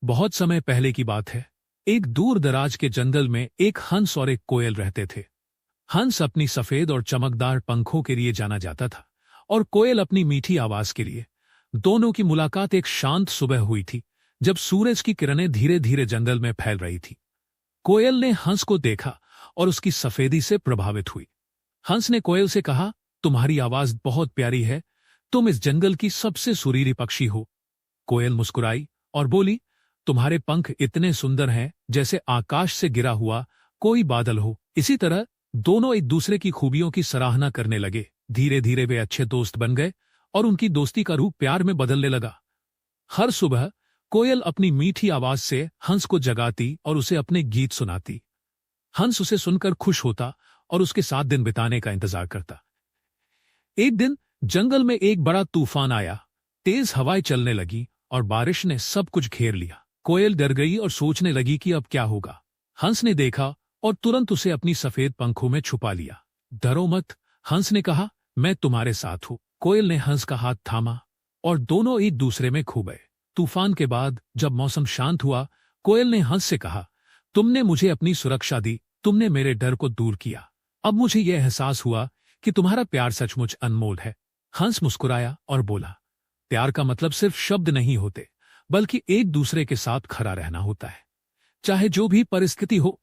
बहुत समय पहले की बात है। एक दूर दराज के जंगल में एक हंस और एक कोयल रहते थे। हंस अपनी सफेद और चमकदार पंखों के लिए जाना जाता था और कोयल अपनी मीठी आवाज के लिए। दोनों की मुलाकात एक शांत सुबह हुई थी, जब सूरज की किरणें धीरे धीरे जंगल में फैल रही थी। कोयल ने हंस को देखा और उसकी सफेदी से प्रभावित हुई। हंस ने कोयल से कहा, तुम्हारी आवाज बहुत प्यारी है, तुम इस जंगल की सबसे सुरीली पक्षी हो। कोयल मुस्कुराई और बोली, तुम्हारे पंख इतने सुंदर हैं जैसे आकाश से गिरा हुआ कोई बादल हो। इसी तरह दोनों एक दूसरे की खूबियों की सराहना करने लगे। धीरे धीरे वे अच्छे दोस्त बन गए और उनकी दोस्ती का रूप प्यार में बदलने लगा। हर सुबह कोयल अपनी मीठी आवाज से हंस को जगाती और उसे अपने गीत सुनाती। हंस उसे सुनकर खुश होता और उसके साथ दिन बिताने का इंतजार करता। एक दिन जंगल में एक बड़ा तूफान आया। तेज हवाएं चलने लगी और बारिश ने सब कुछ घेर लिया। कोयल डर गई और सोचने लगी कि अब क्या होगा। हंस ने देखा और तुरंत उसे अपनी सफेद पंखों में छुपा लिया। डरो मत, हंस ने कहा, मैं तुम्हारे साथ हूं। कोयल ने हंस का हाथ थामा और दोनों एक दूसरे में खो गए। तूफान के बाद जब मौसम शांत हुआ, कोयल ने हंस से कहा, तुमने मुझे अपनी सुरक्षा दी, तुमने मेरे डर को दूर किया। अब मुझे यह एहसास हुआ कि तुम्हारा प्यार सचमुच अनमोल है। हंस मुस्कुराया और बोला, प्यार का मतलब सिर्फ शब्द नहीं होते, बल्कि एक दूसरे के साथ खड़ा रहना होता है, चाहे जो भी परिस्थिति हो।